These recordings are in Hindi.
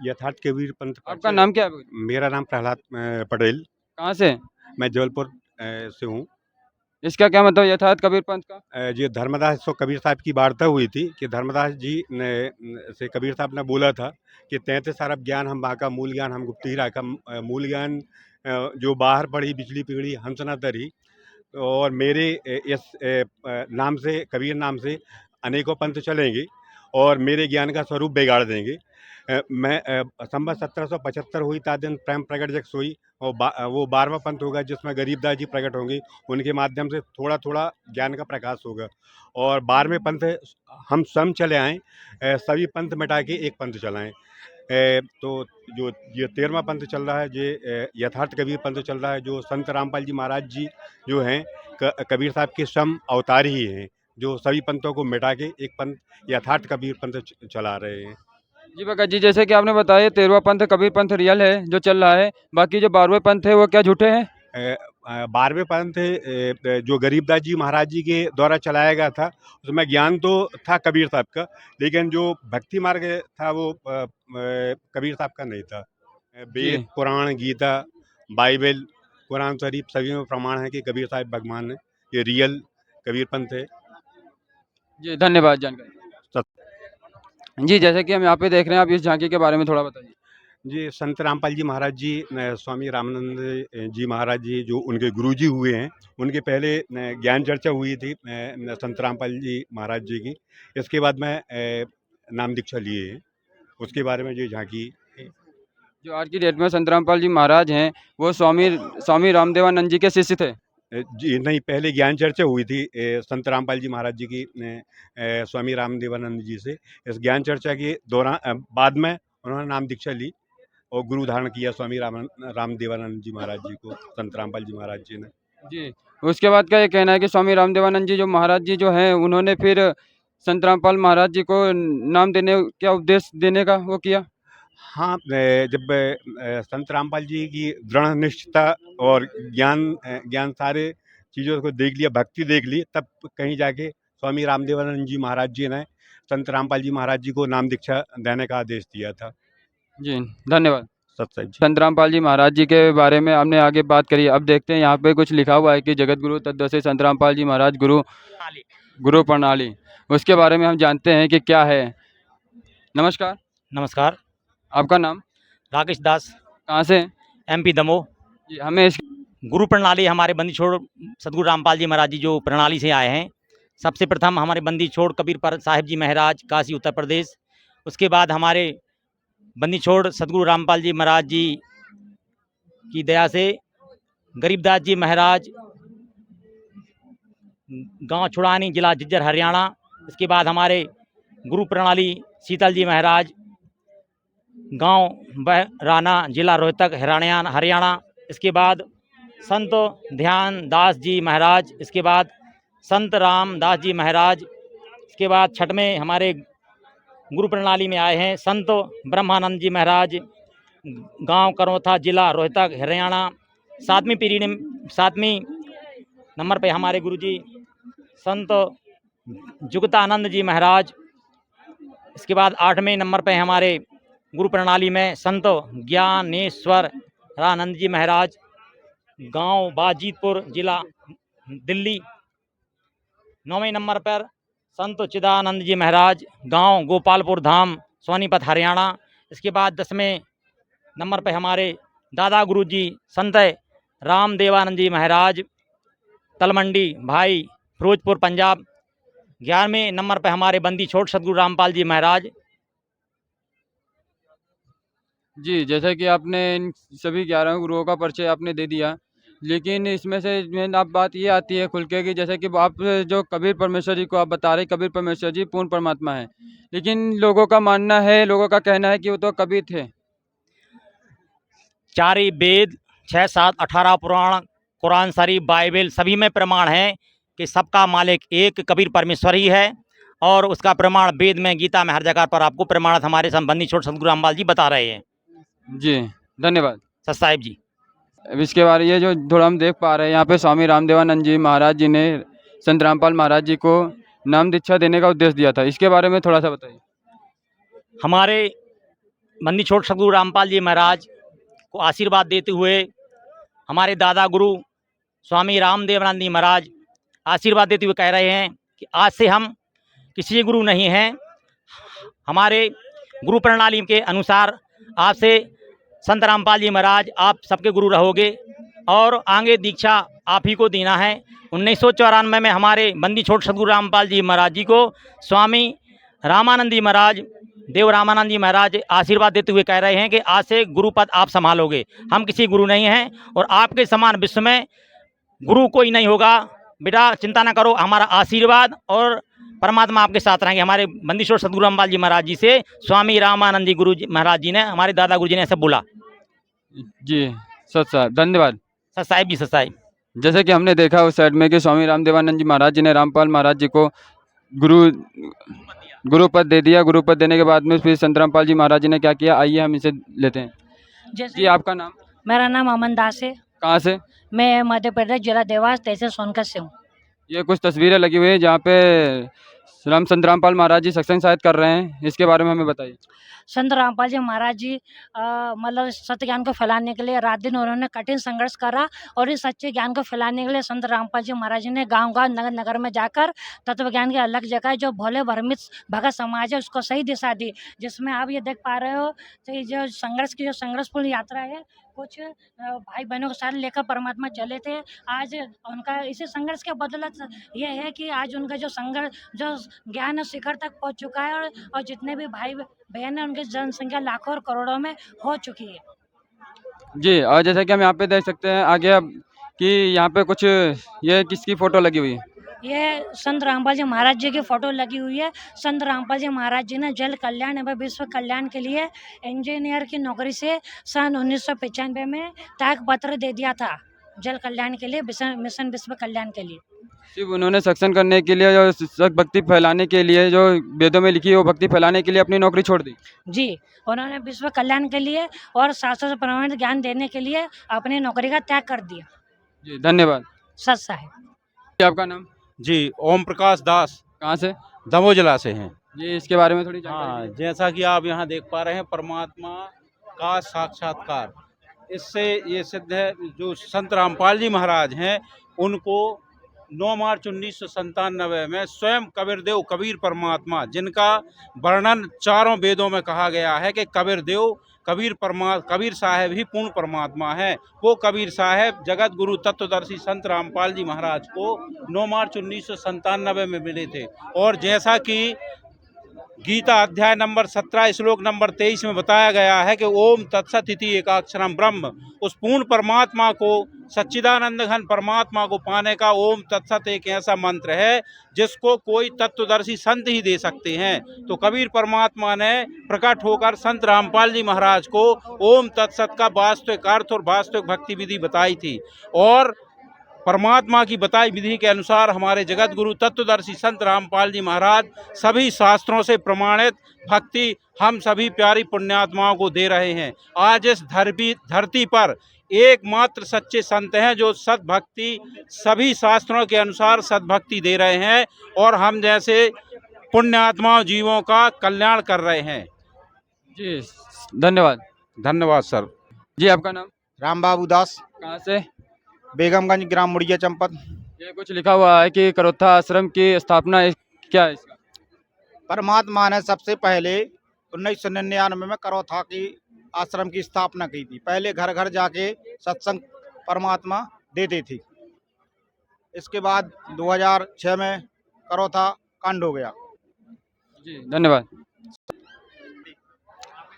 यथार्थ कबीर पंथ आपका नाम क्या है? मेरा नाम प्रहलाद पटेल। कहाँ से? मैं जबलपुर से हूँ। इसका क्या मतलब यथार्थ कबीर पंथ का? ये धर्मदास तो कबीर साहब की वार्ता हुई थी कि धर्मदास जी ने से कबीर साहब ने बोला था कि 33 अरब ज्ञान हम बाका मूल ज्ञान हम गुप्त ही राखा। मूल ज्ञान जो बाहर पड़ी बिजली पीढ़ी हमस न तरी। और मेरे इस नाम से कबीर नाम से अनेकों पंथ चलेंगे और मेरे ज्ञान का स्वरूप बिगाड़ देंगे। मैं संवत 1775 हुई ता दिन प्रेम प्रगट जग सोई। और वो 12वां पंथ होगा जिसमें गरीबदास जी प्रकट होंगे। उनके माध्यम से थोड़ा थोड़ा ज्ञान का प्रकाश होगा। और 12वें पंथ हम स्वयं चले आएँ, सभी पंथ मिटा के एक पंथ चलाएं। तो जो ये 13वां पंथ चल रहा है, ये यथार्थ कबीर पंथ चल रहा है, जो संत रामपाल जी महाराज जी जो हैं कबीर साहब के स्वयं अवतार ही हैं, जो सभी पंथों को मिटा के एक पंथ यथार्थ कबीर पंथ चला रहे हैं। जी भगत जी, जैसे कि आपने बताया 13वां पंथ कबीर पंथ रियल है जो चल रहा है, बाकी जो 12वें पंथ है वो क्या झूठे हैं? 12वें पंथ जो गरीबदास जी महाराज जी के द्वारा चलाया गया था, उसमें ज्ञान तो था कबीर साहब का, लेकिन जो भक्ति मार्ग था वो कबीर साहब का नहीं था। जी वेद पुराण गीता बाइबल कुरान शरीफ सभी में प्रमाण है कि कबीर साहब भगवान है। ये रियल कबीर पंथ है। जी, धन्यवाद जानकारी। सत- जी, जैसे कि हम यहाँ पे देख रहे हैं, आप इस झांकी के बारे में थोड़ा बताइए। जी, संत रामपाल जी महाराज जी स्वामी रामानंद जी महाराज जी जो उनके गुरुजी हुए हैं, उनके पहले ज्ञान चर्चा हुई थी संत रामपाल जी महाराज जी की। इसके बाद में नाम दीक्षा लिए हैं। उसके बारे में ये झांकी है। जो आज की डेट में संत रामपाल जी महाराज हैं, वो स्वामी स्वामी रामदेवानंद जी के शिष्य थे। जी नहीं, पहले ज्ञान चर्चा हुई थी संत रामपाल जी महाराज जी की स्वामी रामदेवानंद जी से। इस ज्ञान चर्चा के दौरान बाद में उन्होंने नाम दीक्षा ली और गुरु धारण किया स्वामी रामदेवानंद जी महाराज जी को, संत रामपाल जी महाराज जी ने। जी, उसके बाद का ये कहना है कि स्वामी रामदेवानंद जी जो महाराज जी जो हैं, उन्होंने फिर संत रामपाल महाराज जी को नाम देने क्या उपदेश देने का वो किया? हाँ, जब संत रामपाल जी की दृढ़ निष्ठता और ज्ञान सारे चीज़ों को देख लिया, भक्ति देख ली, तब कहीं जाके स्वामी रामदेवानंद जी महाराज जी ने संत रामपाल जी महाराज जी को नाम दीक्षा देने का आदेश दिया था। जी, धन्यवाद। सत्संग जी। संत रामपाल जी महाराज जी के बारे में हमने आगे बात करी। अब देखते हैं यहाँ पे कुछ लिखा हुआ है कि जगत गुरु तत्वदर्शी संत रामपाल जी महाराज गुरु प्रणाली। उसके बारे में हम जानते हैं कि क्या है। नमस्कार। नमस्कार। आपका नाम? राकेश दास, कहाँ से? एमपी दमोह। जी, हमें इस गुरु प्रणाली हमारे बंदी छोड़ सदगुरु रामपाल जी महाराज जी जो प्रणाली से आए हैं। सबसे प्रथम हमारे बंदी छोड़ कबीर पर साहिब जी महाराज काशी उत्तर प्रदेश। उसके बाद हमारे बंदी छोड़ सदगुरु रामपाल जी महाराज जी की दया से गरीबदास जी महाराज गांव छुड़ानी जिला झज्जर हरियाणा। इसके बाद हमारे गुरु प्रणाली शीतल जी महाराज गांव बहराना जिला रोहतक हरियाणा। इसके बाद संत ध्यान दास जी महाराज। इसके बाद संत रामदास जी महाराज। इसके बाद छठ में हमारे गुरु प्रणाली में आए हैं संत ब्रह्मानंद जी महाराज गांव करौथा जिला रोहतक हरियाणा। सातवीं नंबर पे हमारे गुरुजी संत जुगतानंद जी महाराज। इसके बाद 8वें नंबर पे हमारे गुरु प्रणाली में संत ज्ञानेश्वर रानंद जी महाराज गांव बाजीतपुर जिला दिल्ली। 9वें नंबर पर संत चिदानंद जी महाराज गांव गोपालपुर धाम सोनीपत हरियाणा। इसके बाद 10वें नंबर पर हमारे दादा गुरु जी संत रामदेवानंद जी महाराज तलमंडी भाई फिरोजपुर पंजाब। 11वें नंबर पर हमारे बंदी छोड़ सदगुरु रामपाल जी महाराज। जी, जैसे कि आपने इन सभी 11 गुरुओं का परिचय आपने दे दिया, लेकिन इसमें से मेन अब बात ये आती है खुल के कि जैसे कि आप जो कबीर परमेश्वर जी को आप बता रहे, कबीर परमेश्वर जी पूर्ण परमात्मा है, लेकिन लोगों का मानना है, लोगों का कहना है कि वो तो कबीर थे। 4 वेद 6 7 18 पुराण कुरान शरीफ बाइबल सभी में प्रमाण है कि सबका मालिक एक कबीर परमेश्वर ही है। और उसका प्रमाण वेद में गीता में हर जगह पर आपको प्रमाणित हमारे संबंधी छोट सदगुरु रामपाल जी बता रहे हैं। जी, धन्यवाद। सत साहिब जी। अब इसके बारे ये जो थोड़ा हम देख पा रहे हैं यहाँ पे स्वामी रामदेवानंद जी महाराज जी ने संत रामपाल महाराज जी को नाम दीक्षा देने का उद्देश्य दिया था, इसके बारे में थोड़ा सा बताइए। हमारे बंदी छोड़ सदगुरु रामपाल जी महाराज को आशीर्वाद देते हुए हमारे दादा गुरु स्वामी रामदेवानंद जी महाराज आशीर्वाद देते हुए कह रहे हैं कि आज से हम किसी गुरु नहीं हैं। हमारे गुरु प्रणाली के अनुसार आज से संत रामपाल जी महाराज आप सबके गुरु रहोगे और आगे दीक्षा आप ही को देना है। 1994 में हमारे बंदी छोड़ सदगुरु रामपाल जी महाराज जी को स्वामी रामानंद जी महाराज देव रामानंद जी महाराज आशीर्वाद देते हुए कह रहे हैं कि आज से गुरु पद आप संभालोगे। हम किसी गुरु नहीं हैं और आपके समान विश्व में गुरु कोई नहीं होगा। बेटा चिंता ना करो, हमारा आशीर्वाद और परमात्मा आपके साथ रहेंगे। हमारे बंदी छोड़ सदगुरु रामपाल जी महाराज जी से स्वामी रामानंद जी गुरु जी महाराज जी ने, हमारे दादा गुरु जी ने ऐसा बोला। जी सत साहब, धन्यवाद। सत साहिब जी, सत साहिब। जैसे कि हमने देखा उस साइड में कि स्वामी रामदेवानंद जी महाराज जी ने रामपाल महाराज जी को गुरु पद दे दिया। गुरु पद देने के बाद में फिर संत रामपाल जी महाराज जी ने क्या किया, आइए हम इसे लेते हैं। जैसे जी आपका नाम? मेरा नाम अमन दास है। कहाँ से? मैं मध्य प्रदेश जिला देवास तहसील सोनकत से हूँ। ये कुछ तस्वीरें लगी हुई है जहाँ पे संत रामपाल महाराज जी सत्संग शायद कर रहे हैं, इसके बारे में हमें बताइए। संत रामपाल जी महाराज जी मतलब सत्य ज्ञान को फैलाने के लिए रात दिन उन्होंने कठिन संघर्ष करा और इस सच्चे ज्ञान को फैलाने के लिए संत रामपाल जी महाराज जी ने गांव-गांव नगर नगर में जाकर तत्व ज्ञान की अलग जगह जो भोले भ्रमित भगत समाज है उसको सही दिशा दी। जिसमें आप ये देख पा रहे हो तो ये जो संघर्ष की जो संघर्षपूर्ण यात्रा है, कुछ भाई बहनों के साथ लेकर परमात्मा चले थे। आज उनका इसी संघर्ष के बदौलत ये है कि आज उनका जो संघर्ष जो ज्ञान शिखर तक पहुंच चुका है और जितने भी भाई बहन है उनकी जनसंख्या लाखों और करोड़ों में हो चुकी है। जी, और जैसा कि हम यहाँ पे देख सकते हैं आगे अब कि यहाँ पे कुछ ये किसकी फ़ोटो लगी हुई है? ये संत रामपाल जी महाराज जी की फोटो लगी हुई है। संत रामपाल जी महाराज जी ने जल कल्याण एवं विश्व कल्याण के लिए इंजीनियर की नौकरी से सन 1995 में त्याग पत्र दे दिया था, जल कल्याण के लिए, मिशन विश्व कल्याण के लिए। सिर्फ उन्होंने सत्संग करने के लिए, जो भक्ति फैलाने के लिए, जो वेदों में लिखी है वो भक्ति फैलाने के लिए अपनी नौकरी छोड़ दी। जी, उन्होंने विश्व कल्याण के लिए और शास्त्रों से प्रमाणित ज्ञान देने के लिए अपनी नौकरी का त्याग कर दिया। जी धन्यवाद। सच साहिब। जी आपका नाम? जी ओम प्रकाश दास, कहाँ से? दमोह जिला से हैं। जी इसके बारे में थोड़ी जानकारी हाँ, दीजिए। जैसा कि आप यहाँ देख पा रहे हैं परमात्मा का साक्षात्कार, इससे ये सिद्ध है। जो संत रामपाल जी महाराज हैं उनको 9 मार्च 1997 में स्वयं कबीरदेव कबीर परमात्मा, जिनका वर्णन चारों वेदों में कहा गया है कि कबीरदेव कबीर साहब ही पूर्ण परमात्मा है, वो कबीर साहब जगत गुरु तत्वदर्शी संत रामपाल जी महाराज को 9 मार्च 1997 में मिले थे। और जैसा कि गीता अध्याय नंबर 17 श्लोक नंबर 23 में बताया गया है कि ओम तत्सत इति एकाक्षरम ब्रह्म, उस पूर्ण परमात्मा को, सच्चिदानंद घन परमात्मा को पाने का ओम तत्सत एक ऐसा मंत्र है जिसको कोई तत्वदर्शी संत ही दे सकते हैं। तो कबीर परमात्मा ने प्रकट होकर संत रामपाल जी महाराज को ओम तत्सत का वास्तविक अर्थ और वास्तविक भक्ति विधि बताई थी। और परमात्मा की बताई विधि के अनुसार हमारे जगत गुरु तत्वदर्शी संत रामपाल जी महाराज सभी शास्त्रों से प्रमाणित भक्ति हम सभी प्यारी पुण्यात्माओं को दे रहे हैं। आज इस धरती पर एकमात्र सच्चे संत हैं जो सद्भक्ति, सभी शास्त्रों के अनुसार सद्भक्ति दे रहे हैं और हम जैसे पुण्यात्माओं जीवों का कल्याण कर रहे हैं। जी धन्यवाद। धन्यवाद सर। जी आपका नाम? राम बाबू दास, कहाँ से? बेगमगंज, ग्राम मुड़िया चंपत। ये कुछ लिखा हुआ है कि करोत्था आश्रम की स्थापना क्या है इसका? परमात्मा ने सबसे पहले 1999 में करोथा की आश्रम की स्थापना की थी। पहले घर घर जाके सत्संग परमात्मा देते थे। इसके बाद 2006 में करोथा कांड हो गया। जी धन्यवाद।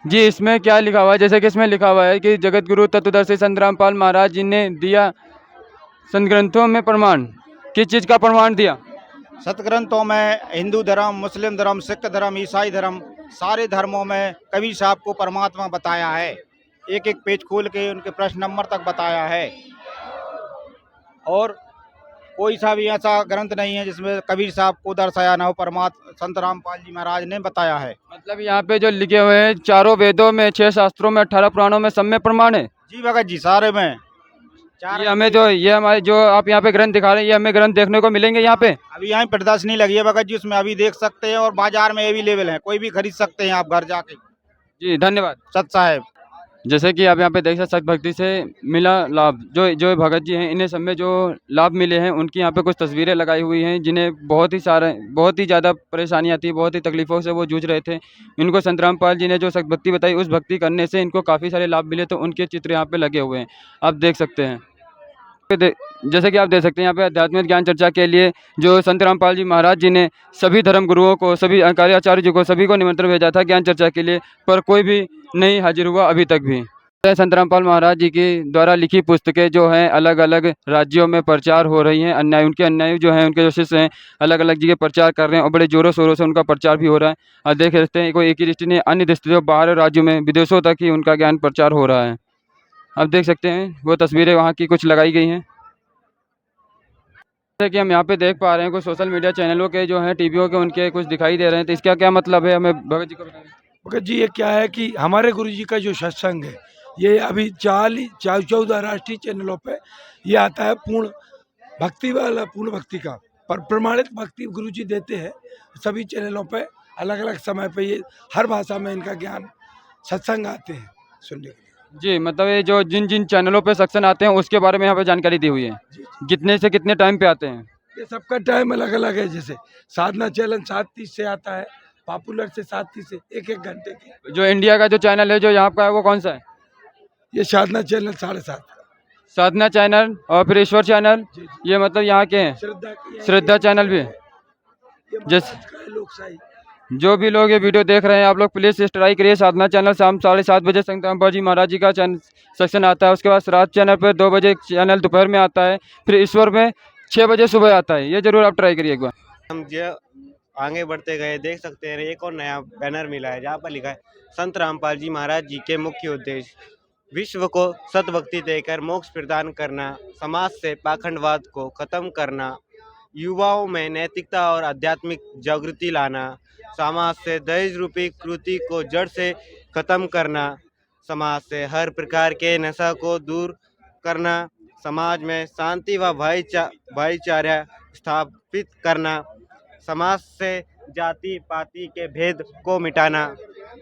जी इसमें क्या लिखा हुआ है? जैसे कि इसमें लिखा हुआ है कि जगत गुरु तत्वदर्शी संत रामपाल महाराज जी ने दिया संत ग्रंथों में प्रमाण। किस चीज़ का प्रमाण दिया? सतग्रंथों में हिंदू धर्म, मुस्लिम धर्म, सिख धर्म, ईसाई धर्म, सारे धर्मों में कबीर साहब को परमात्मा बताया है। एक एक पेज खोल के उनके प्रश्न नंबर तक बताया है। और कोई सा भी ऐसा ग्रंथ नहीं है जिसमें कबीर साहब को दर्शाया ना हो। परमात्मा संत रामपाल जी महाराज ने बताया है। मतलब यहाँ पे जो लिखे हुए हैं चारों वेदों में, 6 शास्त्रों में, 18 पुराणों में, सब में प्रमाण है। जी भगत जी, सारे में। ये हमें जो ये हमारे जो आप यहाँ पे ग्रंथ दिखा रहे हैं, ये हमें ग्रंथ देखने को मिलेंगे यहाँ पे? अभी यहाँ प्रदर्शनी लगी है भगत जी, उसमें अभी देख सकते हैं और बाजार में अवेलेबल है, कोई भी खरीद सकते हैं आप घर जाके। जी, धन्यवाद। सत साहेब। जैसे कि आप यहाँ पे देख सकते, सत भक्ति से मिला लाभ, जो जो भगत जी हैं, इन्हें सब में जो लाभ मिले हैं, उनकी यहाँ पे कुछ तस्वीरें लगाई हुई हैं, जिन्हें बहुत ही ज़्यादा परेशानियाँ थी, बहुत ही तकलीफ़ों से वो जूझ रहे थे। इनको संत रामपाल जी ने जो सत भक्ति बताई, उस भक्ति करने से इनको काफ़ी सारे लाभ मिले, तो उनके चित्र यहाँ पे लगे हुए हैं, आप देख सकते हैं। जैसे कि आप देख सकते हैं, यहाँ पे आध्यात्मिक ज्ञान चर्चा के लिए जो संत रामपाल जी महाराज जी ने सभी धर्म गुरुओं को, सभी आचार्य जी को, सभी को निमंत्रण भेजा था ज्ञान चर्चा के लिए, पर कोई भी नहीं हाजिर हुआ अभी तक भी। संत रामपाल महाराज जी की द्वारा लिखी पुस्तकें जो हैं अलग अलग राज्यों में प्रचार हो रही हैं। उनके अन्यायी जो हैं, उनके जो शिष्य हैं, अलग अलग जगह प्रचार कर रहे हैं और बड़े जोरों शोरों से उनका प्रचार भी हो रहा है। और देख सकते हैं, कोई एक ही दृष्टि नहीं, अन्य दृष्टि जो बाहर राज्यों में, विदेशों तक ही उनका ज्ञान प्रचार हो रहा है। आप देख सकते हैं, वो तस्वीरें वहाँ की कुछ लगाई गई हैं। जैसे कि हम यहाँ पे देख पा रहे हैं, कुछ सोशल मीडिया चैनलों के जो हैं, टीवीओं के, उनके कुछ दिखाई दे रहे हैं, तो इसका क्या मतलब है, हमें भगत जी को बताएं। भगत जी, ये क्या है कि हमारे गुरु जी का जो सत्संग है, ये अभी 14 राष्ट्रीय चैनलों पे ये आता है, पूर्ण भक्ति वाला, पूर्ण भक्ति का पर प्रमाणित भक्ति गुरु जी देते हैं सभी चैनलों पे, अलग अलग समय पे ये हर भाषा में इनका ज्ञान सत्संग आते हैं सुनने के लिए। जी, मतलब ये जो जिन जिन चैनलों पे सत्संग आते हैं, उसके बारे में यहाँ पे जानकारी दी हुई है। कितने से कितने टाइम पे आते हैं? ये सबका टाइम अलग अलग है। जैसे साधना चैनल 7:30 से आता है, पॉपुलर से 7:30 से 1-1 घंटे की। जो इंडिया का जो चैनल है, जो यहाँ का है, वो कौन सा है? ये साधना चैनल 7:30 साधना चैनल और फिर ईश्वर चैनल, ये मतलब यहाँ के हैं। श्रद्धा चैनल भी है। जैसे लोकशाही, जो भी लोग ये वीडियो देख रहे हैं, आप लोग प्लीज़ सब्सक्राइब करिए। साधना चैनल शाम 7:30 बजे संत रामपाल जी महाराज जी का सेक्शन आता है। उसके बाद श्राद्ध चैनल पर 2 बजे चैनल दोपहर में आता है। फिर ईश्वर में 6 बजे सुबह आता है। ये जरूर आप ट्राई करिए एक बार। हम जो आगे बढ़ते गए, देख सकते हैं एक और नया बैनर मिला है, जहाँ पर लिखा है संत रामपाल जी महाराज जी के मुख्य उद्देश्य विश्व को सतभक्ति देकर मोक्ष प्रदान करना, समाज से पाखंडवाद को खत्म करना, युवाओं में नैतिकता और आध्यात्मिक जागृति लाना, समाज से दहेज रूपी कुरीति को जड़ से खत्म करना, समाज से हर प्रकार के नशा को दूर करना, समाज में शांति व भाईचारा स्थापित करना, समाज से जाति पाति के भेद को मिटाना,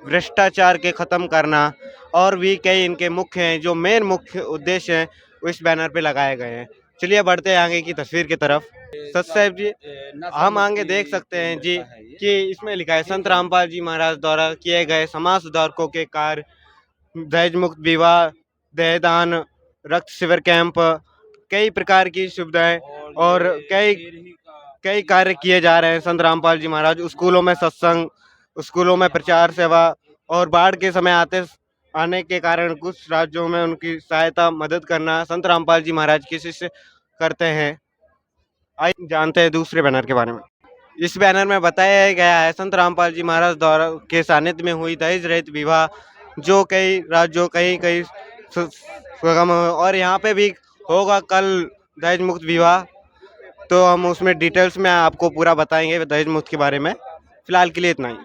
भ्रष्टाचार के ख़त्म करना और भी कई इनके मुख्य हैं, जो मेन मुख्य उद्देश्य हैं, वो इस बैनर पे लगाए गए हैं। चलिए बढ़ते हैं आगे की तस्वीर की तरफ। सत साहब जी, हम आगे देख सकते हैं जी कि इसमें लिखा है संत रामपाल जी महाराज द्वारा किए गए समाज सुधारकों के कार्य, दहेज मुक्त विवाह, देहदान, रक्त शिविर कैंप, कई प्रकार की सुविधाएं और कई कार्य किए जा रहे हैं। संत रामपाल जी महाराज स्कूलों में सत्संग, स्कूलों में प्रचार सेवा और बाढ़ के समय आने के कारण कुछ राज्यों में उनकी सहायता मदद करना संत रामपाल जी महाराज की शिष्य करते हैं। आइए जानते हैं दूसरे बैनर के बारे में। इस बैनर में बताया गया है संत रामपाल जी महाराज द्वारा के सानिध्य में हुई दहेज रहित विवाह, जो कई राज्यों कई सुगम, और यहाँ पे भी होगा कल दहेज मुक्त विवाह, तो हम उसमें डिटेल्स में आपको पूरा बताएंगे दहेज मुक्त के बारे में। फिलहाल के लिए इतना ही।